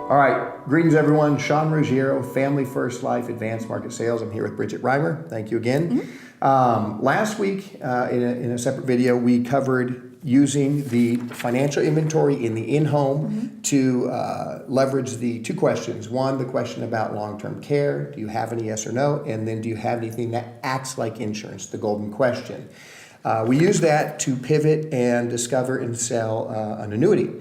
All right, greetings everyone. Sean Ruggiero, Family First Life, Advanced Market Sales. I'm here with Bridget Reimer. Thank you again. Last week, in a separate video, we covered using the financial inventory in the in-home to leverage the two questions. One, the question about long-term care. Do you have any, yes or no? And then do you have anything that acts like insurance, the golden question. We use that to pivot and discover and sell an annuity.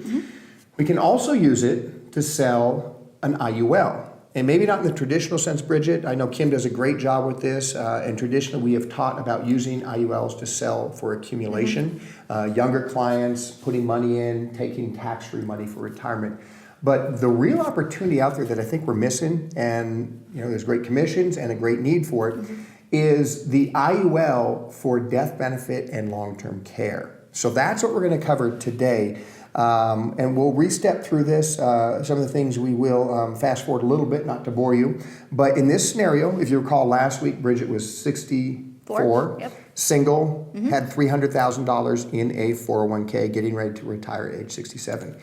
We can also use it to sell an IUL. And maybe not in the traditional sense, Bridget. I know Kim does a great job with this. And traditionally, we have taught about using IULs to sell for accumulation. Younger clients putting money in, taking tax-free money for retirement. But the real opportunity out there that I think we're missing, and there's great commissions and a great need for it, is the IUL for death benefit and long-term care. So that's what we're going to cover today. And we'll re-step through this. Some of the things we will fast forward a little bit, not to bore you. But in this scenario, if you recall last week, Bridget was 64, single, had $300,000 in a 401k, getting ready to retire at age 67.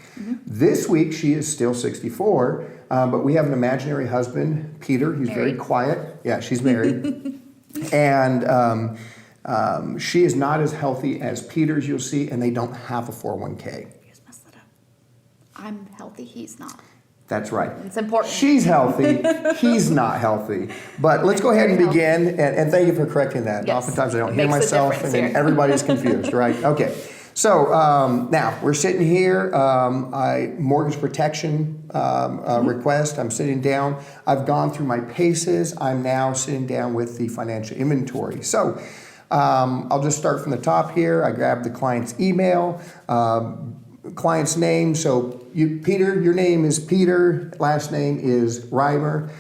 This week, she is still 64, but we have an imaginary husband, Peter. He's very quiet. Yeah, she's married. And she is not as healthy as Peter's, you'll see, and they don't have a 401k. I'm healthy, he's not. That's right. It's important. She's healthy, he's not healthy. But let's go ahead and begin, and thank you for correcting that. Yes. Oftentimes I don't hear myself, and then everybody's confused, right? Okay. So now we're sitting here, mortgage protection request. I'm sitting down. I've gone through my paces. I'm now sitting down with the financial inventory. So I'll just start from the top here. I grab the client's email, client's name. So Peter, your name is Peter. Last name is Reimer.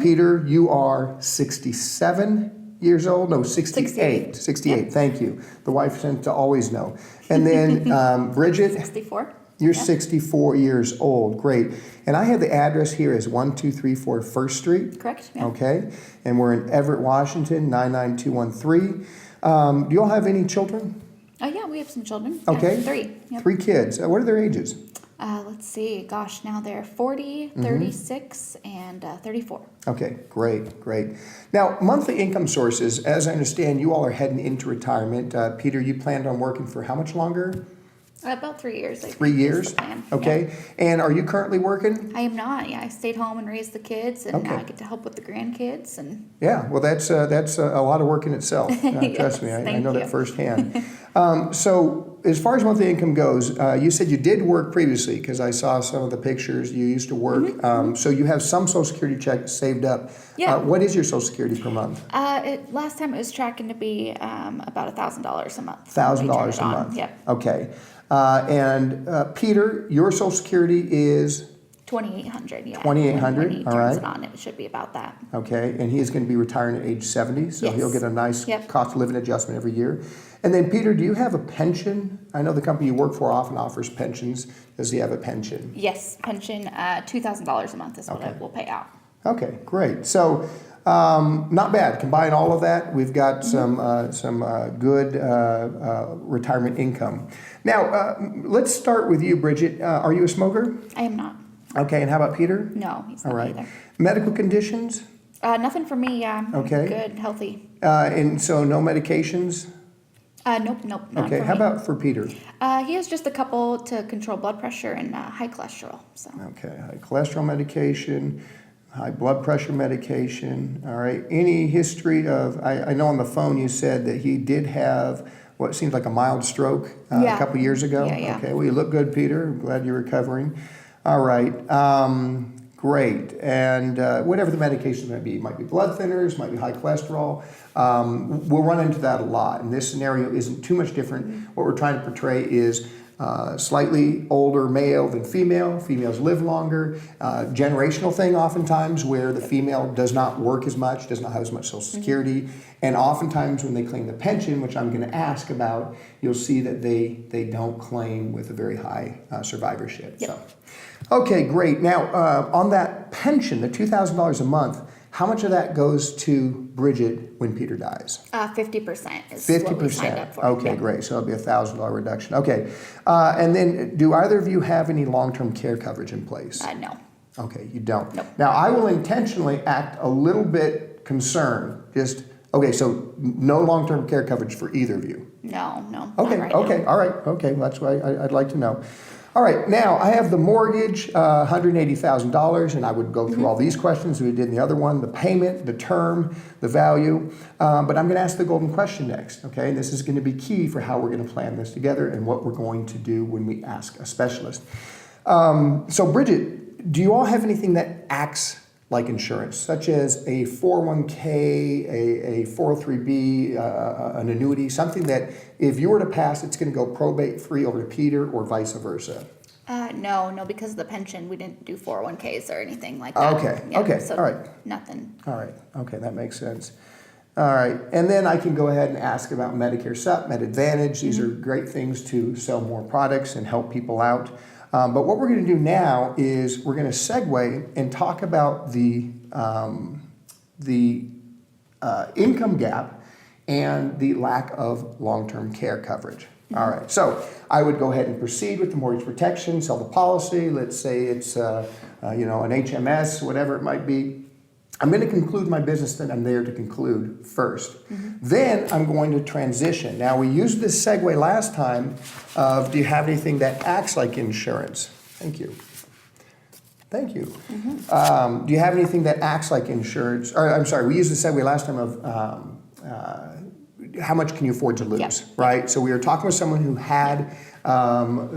Peter, you are 67 years old. No, 68. 68. Yep. Thank you. The wife tends to always know. And then Bridget. 64. You're 64 years old. Great. And I have the address here as 1234 First Street. Correct. Yeah. Okay. And we're in Everett, Washington, 99213. Do you all have any children? Oh, yeah, we have some children. Okay. Yeah, 3. Yep. 3 kids. What are their ages? Let's see. Gosh, now they're 40, 36, and 34. Okay, great. Now, monthly income sources, as I understand, you all are heading into retirement. Peter, you planned on working for how much longer? About 3 years. 3 years? Okay. Yeah. And are you currently working? I am not. Yeah, I stayed home and raised the kids, and now I get to help with the grandkids. And yeah, well, that's a lot of work in itself. Yes, trust me, I know that firsthand. Yes. So as far as monthly income goes, you said you did work previously because I saw some of the pictures. You used to work. So you have some Social Security checks saved up. Yeah. What is your Social Security per month? Last time it was tracking to be about $1,000 a month. $1,000 a month. Yep. Okay. And Peter, your Social Security is? 2,800, yeah. 2,800, all right. It on, it should be about that. Okay, and he is going to be retiring at age 70, so yes. He'll get a nice cost of living adjustment every year. And then, Peter, do you have a pension? I know the company you work for often offers pensions. Does he have a pension? Yes, pension, $2,000 a month is what it will pay out. Okay, great. So, not bad. Combine all of that, we've got some good retirement income. Now, let's start with you, Bridget. Are you a smoker? I am not. Okay, and how about Peter? No, he's not all right. either. Medical conditions? Nothing for me, yeah. Okay. Good, healthy. And so no medications? Nope. Not okay, for how me. about for Peter? He has just a couple to control blood pressure and high cholesterol. So. Okay, high cholesterol medication, high blood pressure medication. All right. Any history of, I know on the phone you said that he did have what seems like a mild stroke a couple years ago. Yeah. Okay, well, you look good, Peter. I'm glad you're recovering. All right. Great. And whatever the medications might be. It might be blood thinners, might be high cholesterol. We'll run into that a lot. And this scenario isn't too much different. What we're trying to portray is slightly older male than female. Females live longer. Generational thing oftentimes where the female does not work as much, does not have as much Social Security. And oftentimes when they claim the pension, which I'm going to ask about, you'll see that they don't claim with a very high survivorship. Yep. So, okay, great. Now, on that pension, the $2,000 a month, how much of that goes to Bridget when Peter dies? 50% is 50%. what we signed up for. Okay, great. So it'll be a $1,000 reduction. Okay. And then do either of you have any long-term care coverage in place? No. Okay, you don't. Nope. Now, I will intentionally act a little bit concerned. Okay, so no long-term care coverage for either of you. No, Okay, not right okay, now. all right, okay, that's why I'd like to know. All right, now I have the mortgage, $180,000, and I would go through all these questions we did in the other one, the payment, the term, the value, but I'm gonna ask the golden question next, okay? And this is gonna be key for how we're gonna plan this together and what we're going to do when we ask a specialist. So Bridget, do you all have anything that acts like insurance, such as a 401k, a 403b, an annuity, something that if you were to pass, it's going to go probate free over to Peter or vice versa? No, because of the pension, we didn't do 401ks or anything like that. Okay, So all right. nothing. All right, okay, that makes sense. All right, and then I can go ahead and ask about Medicare Sup, Med Advantage. These are great things to sell more products and help people out. But what we're going to do now is we're going to segue and talk about the income gap and the lack of long-term care coverage. All right, so I would go ahead and proceed with the mortgage protection, sell the policy. Let's say it's an HMS, whatever it might be. I'm going to conclude my business that I'm there to conclude first. Then I'm going to transition. Now, we used this segue last time of, do you have anything that acts like insurance? Thank you. Thank you. Do you have anything that acts like insurance? Or, I'm sorry, we used the segue last time of how much can you afford to lose, Yep. right? So we were talking with someone who had,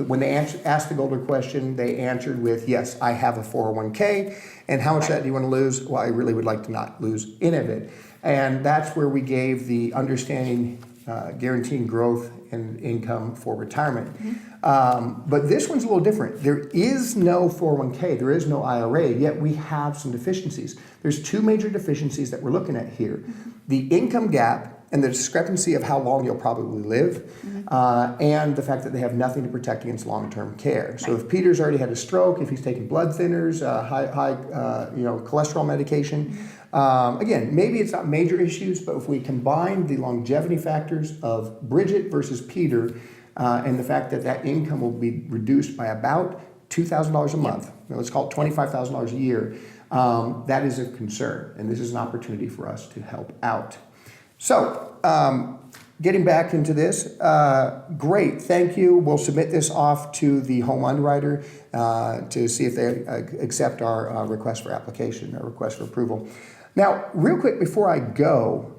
when they asked the golden question, they answered with, yes, I have a 401k. And how much of that do you want to lose? Well, I really would like to not lose any of it. And that's where we gave the understanding, guaranteeing growth and income for retirement. But this one's a little different. There is no 401k, there is no IRA, yet we have some deficiencies. There's two major deficiencies that we're looking at here. The income gap and the discrepancy of how long you'll probably live, and the fact that they have nothing to protect against long-term care. So if Peter's already had a stroke, if he's taking blood thinners, high cholesterol medication, again, maybe it's not major issues, but if we combine the longevity factors of Bridget versus Peter, and the fact that that income will be reduced by about $2,000 a month, let's call it $25,000 a year, that is a concern, and this is an opportunity for us to help out. So, getting back into this, great, thank you. We'll submit this off to the home underwriter to see if they accept our request for application, or request for approval. Now, real quick before I go,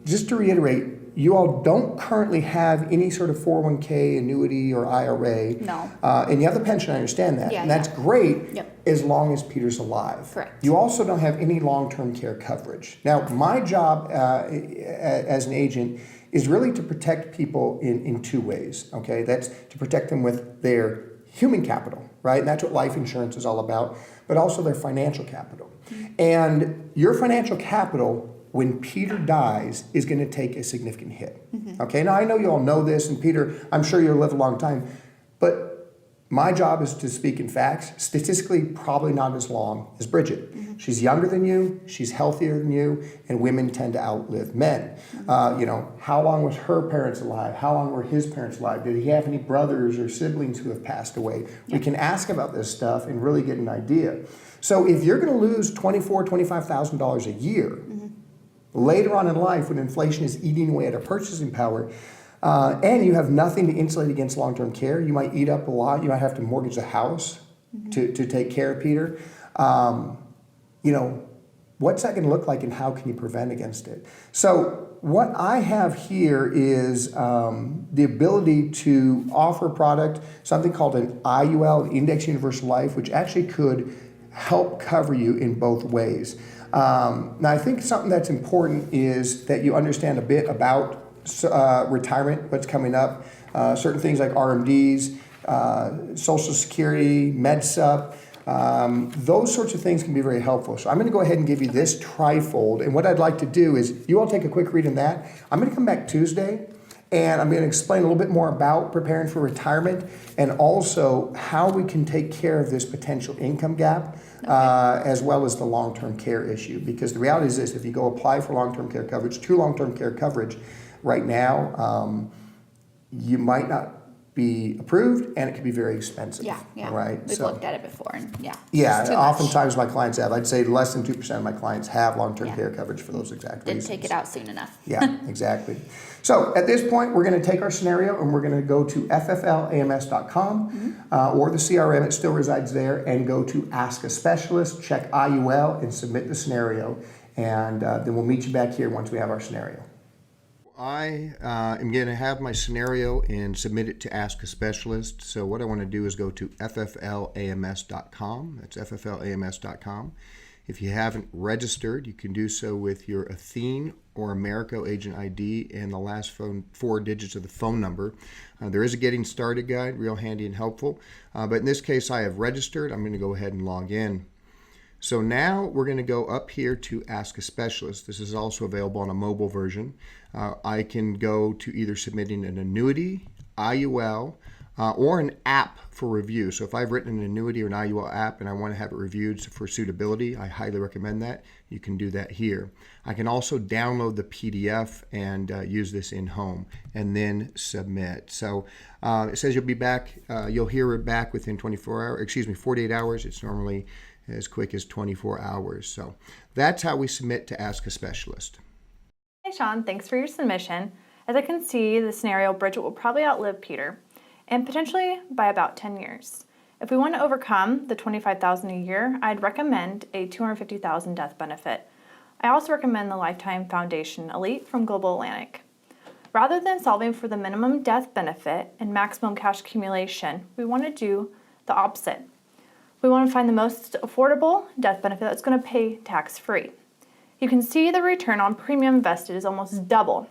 just to reiterate, you all don't currently have any sort of 401k, annuity, or IRA. No. And you have the pension, I understand that. Yeah, and that's great Yep. as long as Peter's alive. Correct. You also don't have any long-term care coverage. Now, my job as an agent is really to protect people in two ways, okay? That's to protect them with their human capital, right? And that's what life insurance is all about, but also their financial capital. And your financial capital, when Peter dies, is going to take a significant hit. Okay, now I know you all know this, and Peter, I'm sure you'll live a long time, but my job is to speak in facts. Statistically, probably not as long as Bridget. She's younger than you, she's healthier than you, and women tend to outlive men. How long was her parents alive? How long were his parents alive? Did he have any brothers or siblings who have passed away? We can ask about this stuff and really get an idea. So if you're going to lose $24,000, $25,000 a year, later on in life, when inflation is eating away at our purchasing power, and you have nothing to insulate against long-term care, you might eat up a lot. You might have to mortgage a house to take care of Peter. What's that going to look like, and how can you prevent against it? So what I have here is the ability to offer a product, something called an IUL, Index Universal Life, which actually could help cover you in both ways. Now, I think something that's important is that you understand a bit about retirement, what's coming up, certain things like RMDs, Social Security, MedSup, those sorts of things can be very helpful. So I'm going to go ahead and give you this trifold, and what I'd like to do is you all take a quick read on that. I'm going to come back Tuesday, and I'm going to explain a little bit more about preparing for retirement, and also how we can take care of this potential income gap, as well as the long-term care issue. Because the reality is this: if you go apply for long-term care coverage, true long-term care coverage, right now, you might not be approved and it can be very expensive. Yeah, yeah. Right. We've looked at it before, and Yeah, it's too oftentimes my clients have. I'd say less than 2% of my clients have long-term Yeah. care coverage for those exact Didn't reasons. take it out soon enough. Yeah, exactly. So at this point, we're going to take our scenario and we're going to go to fflams.com or the CRM, it still resides there, and go to Ask a Specialist, check IUL, and submit the scenario. And then we'll meet you back here once we have our scenario. I am going to have my scenario and submit it to Ask a Specialist. So what I want to do is go to fflams.com. That's fflams.com. If you haven't registered, you can do so with your Athene or Americo agent ID and the last 4 digits of the phone number. There is a getting started guide, real handy and helpful. But in this case, I have registered. I'm going to go ahead and log in. So now we're going to go up here to Ask a Specialist. This is also available on a mobile version. I can go to either submitting an annuity, IUL, or an app for review. So if I've written an annuity or an IUL app and I want to have it reviewed for suitability, I highly recommend that. You can do that here. I can also download the PDF and use this in home and then submit. So it says you'll be back, you'll hear it back within 48 hours. It's normally as quick as 24 hours. So that's how we submit to Ask a Specialist. Hey Sean, thanks for your submission. As I can see, the scenario, Bridget will probably outlive Peter, and potentially by about 10 years. If we want to overcome the $25,000 a year, I'd recommend a $250,000 death benefit. I also recommend the Lifetime Foundation Elite from Global Atlantic. Rather than solving for the minimum death benefit and maximum cash accumulation, we want to do the opposite. We want to find the most affordable death benefit that's going to pay tax-free. You can see the return on premium invested is almost double,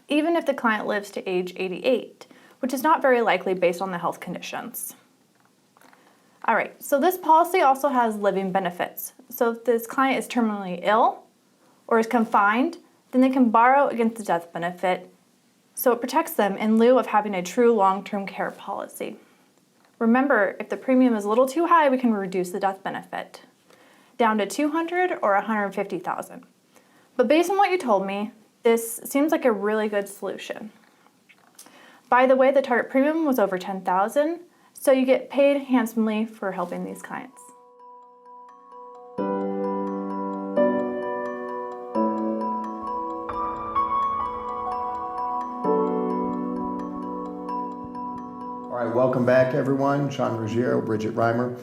even if the client lives to age 88, which is not very likely based on the health conditions. All right, so this policy also has living benefits. So if this client is terminally ill or is confined, then they can borrow against the death benefit, so it protects them in lieu of having a true long-term care policy. Remember, if the premium is a little too high, we can reduce the death benefit down to $200,000 or $150,000. But based on what you told me, this seems like a really good solution. By the way, the target premium was over $10,000, so you get paid handsomely for helping these clients. All right, welcome back, everyone. Sean Ruggiero, Bridget Reimer.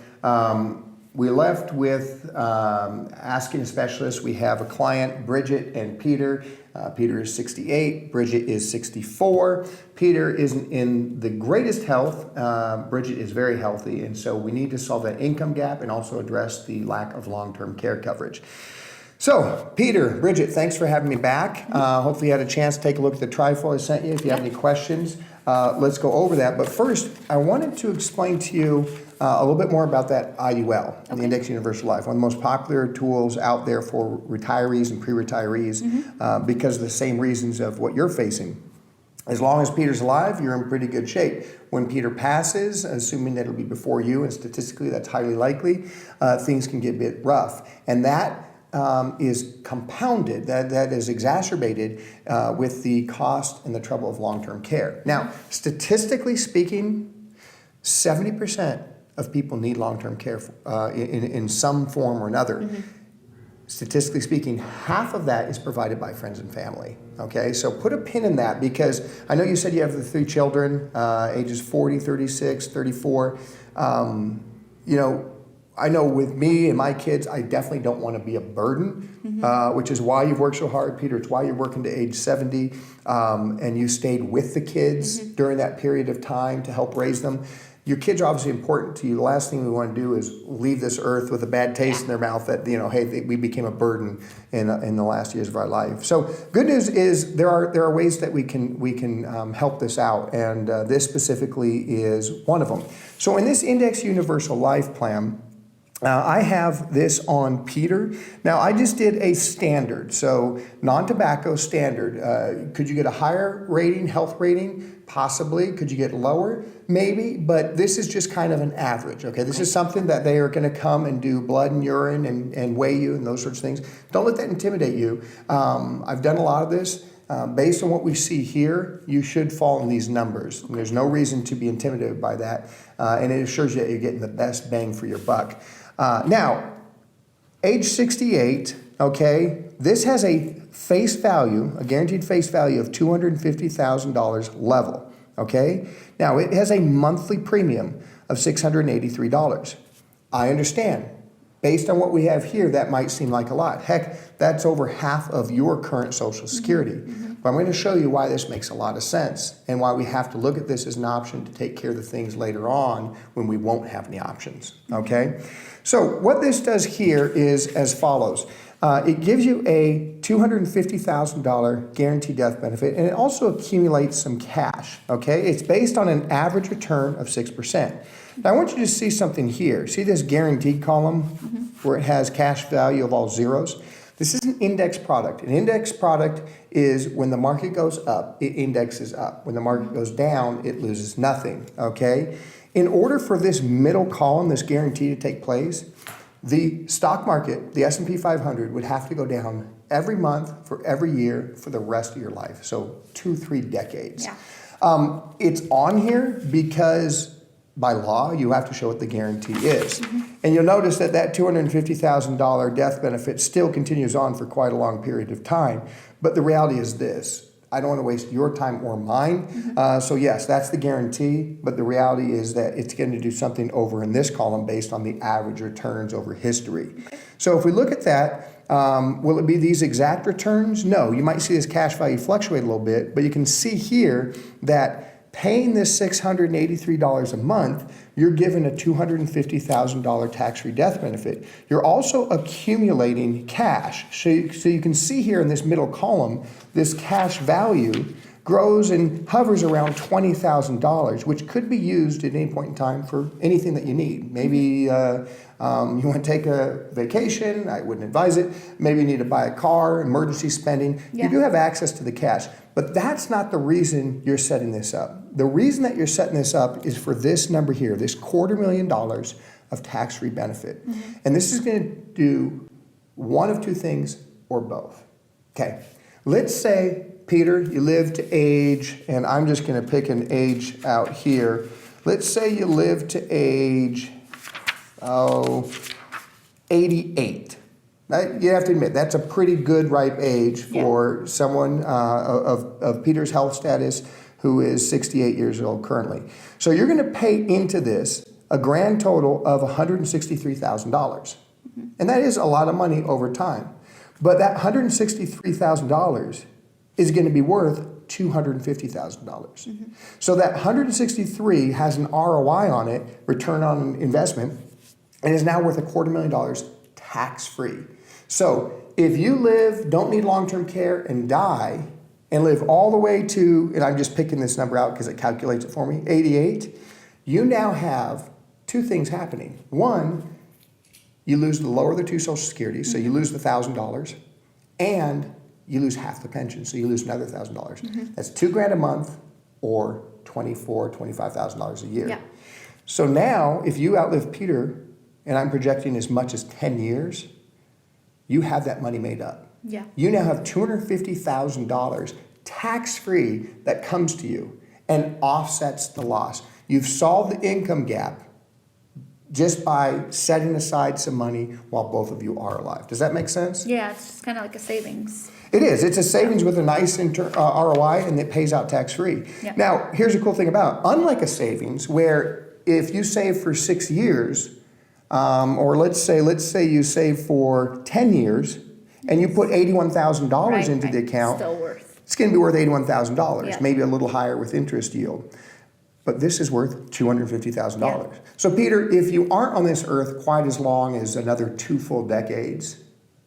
We left with asking a specialist. We have a client, Bridget and Peter. Peter is 68, Bridget is 64. Peter isn't in the greatest health. Bridget is very healthy, and so we need to solve that income gap and also address the lack of long-term care coverage. So, Peter, Bridget, thanks for having me back. Hopefully you had a chance to take a look at the trifold I sent you. If you have any questions, let's go over that. But first, I wanted to explain to you a little bit more about that IUL, the Index Universal Life, one of the most popular tools out there for retirees and pre-retirees because of the same reasons of what you're facing. As long as Peter's alive, you're in pretty good shape. When Peter passes, assuming that it'll be before you, and statistically that's highly likely, things can get a bit rough. And that is compounded, that is exacerbated with the cost and the trouble of long-term care. Now, statistically speaking, 70% of people need long-term care in some form or another. Statistically speaking, half of that is provided by friends and family. Okay, so put a pin in that, because I know you said you have the 3 children, ages 40, 36, 34. You know, I know with me and my kids, I definitely don't want to be a burden, which is why you've worked so hard, Peter. It's why you're working to age 70, and you stayed with the kids during that period of time to help raise them. Your kids are obviously important to you. The last thing we want to do is leave this earth with a bad taste in their mouth that, you know, hey, we became a burden in the last years of our life. So good news is there are ways that we can help this out, and this specifically is one of them. So in this Index Universal Life Plan, I have this on Peter. Now, I just did a standard, so non-tobacco standard. Could you get a higher rating, health rating? Possibly. Could you get lower? Maybe, but this is just kind of an average, okay? This is something that they are going to come and do blood and urine and weigh you and those sorts of things. Don't let that intimidate you. I've done a lot of this. based on what we see here, you should fall in these numbers. And there's no reason to be intimidated by that. And it assures you that you're getting the best bang for your buck. Now, age 68, okay, this has a face value, a guaranteed face value of $250,000 level, okay? Now, it has a monthly premium of $683. I understand. Based on what we have here, that might seem like a lot. Heck, that's over half of your current Social Security. But I'm going to show you why this makes a lot of sense and why we have to look at this as an option to take care of the things later on when we won't have any options, okay? So what this does here is as follows. It gives you a $250,000 guaranteed death benefit, and it also accumulates some cash, okay? It's based on an average return of 6%. Now, I want you to see something here. See this guaranteed column where it has cash value of all zeros? This is an index product. An index product is when the market goes up, it indexes up. When the market goes down, it loses nothing, okay? In order for this middle column, this guarantee to take place, the stock market, the S&P 500, would have to go down every month for every year for the rest of your life. So 2-3 decades. Yeah. It's on here because by law, you have to show what the guarantee is. And you'll notice that that $250,000 death benefit still continues on for quite a long period of time. But the reality is this. I don't want to waste your time or mine. So yes, that's the guarantee. But the reality is that it's going to do something over in this column based on the average returns over history. So if we look at that, will it be these exact returns? No. You might see this cash value fluctuate a little bit. But you can see here that paying this $683 a month, you're given a $250,000 tax-free death benefit. You're also accumulating cash. So you can see here in this middle column, this cash value grows and hovers around $20,000, which could be used at any point in time for anything that you need. Maybe you want to take a vacation. I wouldn't advise it. Maybe you need to buy a car, emergency spending. Yeah. You do have access to the cash. But that's not the reason you're setting this up. The reason that you're setting this up is for this number here, this $250,000 of tax-free benefit. And this is going to do one of two things or both. Okay, let's say, Peter, you live to age, and I'm just going to pick an age out here. Let's say you live to age, 88. You have to admit, that's a pretty good ripe age for someone of Peter's health status who is 68 years old currently. So you're going to pay into this a grand total of $163,000. And that is a lot of money over time. But that $163,000 is going to be worth $250,000. So that 163 has an ROI on it, return on investment, and is now worth $250,000 tax-free. So if you don't need long-term care and die and live all the way to, and I'm just picking this number out because it calculates it for me, 88, you now have two things happening. One, you lose the lower of the two Social Securities, so you lose the $1,000, and you lose half the pension, so you lose another $1,000. That's $2,000 a month or $24,000, $25,000 a year. Yeah. So now, if you outlive Peter, and I'm projecting as much as 10 years, you have that money made up. Yeah. You now have $250,000 tax-free that comes to you and offsets the loss. You've solved the income gap just by setting aside some money while both of you are alive. Does that make sense? Yeah, it's just kind of like a savings. It is. It's a savings with a nice ROI, and it pays out tax-free. Yeah. Now, here's a cool thing about it. Unlike a savings, where if you save for 6 years, or let's say you save for 10 years, and you put $81,000 into the account, Still worth. it's going to be worth $81,000, Yeah. maybe a little higher with interest yield. But this is worth $250,000. Yeah. So Peter, if you aren't on this earth quite as long as another 2 full decades,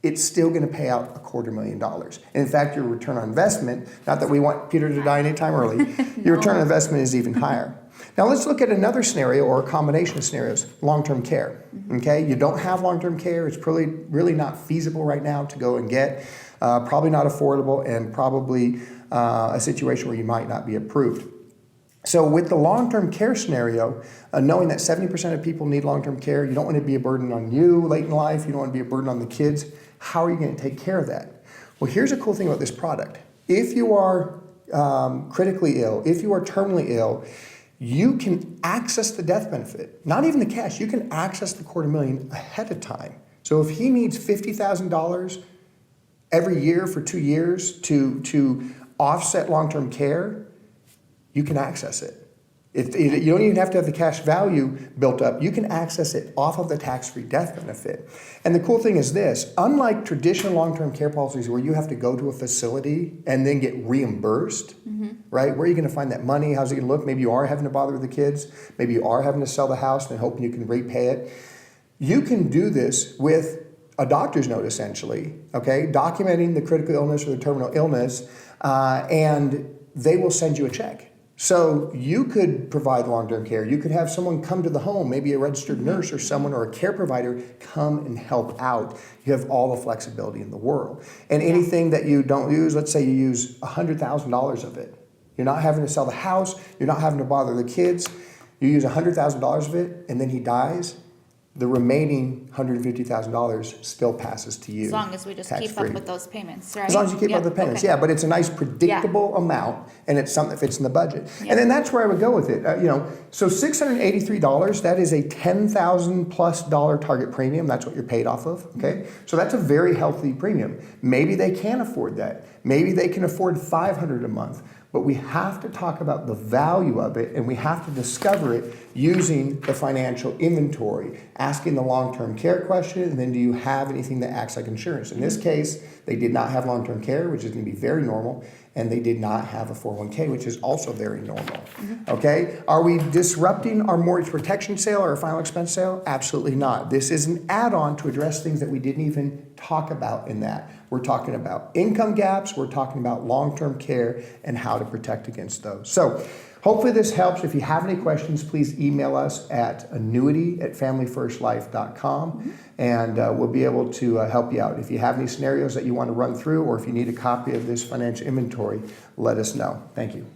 it's still going to pay out $250,000. And in fact, your return on investment, not that we want Peter to die anytime early, your return on investment is even higher. Now let's look at another scenario or a combination of scenarios, long-term care. Okay, you don't have long-term care. It's really not feasible right now to go and get. Probably not affordable, and probably a situation where you might not be approved. So with the long-term care scenario, knowing that 70% of people need long-term care, you don't want to be a burden on you late in life, you don't want to be a burden on the kids, how are you going to take care of that? Well, here's a cool thing about this product. if you are critically ill, if you are terminally ill, you can access the death benefit, not even the cash. You can access the $250,000 ahead of time. So if he needs $50,000 every year for 2 years to offset long-term care, you can access it. You don't even have to have the cash value built up. You can access it off of the tax-free death benefit. And the cool thing is this, unlike traditional long-term care policies where you have to go to a facility and then get reimbursed, right? Where are you going to find that money? How's it going to look? Maybe you are having to bother with the kids. Maybe you are having to sell the house and hoping you can repay it. You can do this with a doctor's note, essentially, okay? Documenting the critical illness or the terminal illness, and they will send you a check. So you could provide long-term care. You could have someone come to the home, maybe a registered nurse or someone or a care provider come and help out. You have all the flexibility in the world. And anything that you don't use, let's say you use $100,000 of it. You're not having to sell the house. You're not having to bother the kids. You use $100,000 of it, and then he dies. The remaining $150,000 still passes to you. As long as we just keep up with those payments, right? As long as you keep up with the payments, yeah. But it's a nice predictable amount, and it's something that fits in the budget. Yeah. And then that's where I would go with it. So $683, that is a $10,000+ target premium. That's what you're paid off of. Okay, so that's a very healthy premium. Maybe they can afford that. Maybe they can afford $500 a month. But we have to talk about the value of it, and we have to discover it using the financial inventory, asking the long-term care question, and then do you have anything that acts like insurance? In this case, they did not have long-term care, which is going to be very normal, and they did not have a 401k, which is also very normal. Okay? Are we disrupting our mortgage protection sale or our final expense sale? Absolutely not. This is an add-on to address things that we didn't even talk about in that. We're talking about income gaps, we're talking about long-term care and how to protect against those. So hopefully this helps. If you have any questions, please email us at annuity@familyfirstlife.com, and we'll be able to help you out. If you have any scenarios that you want to run through, or if you need a copy of this financial inventory, let us know. Thank you.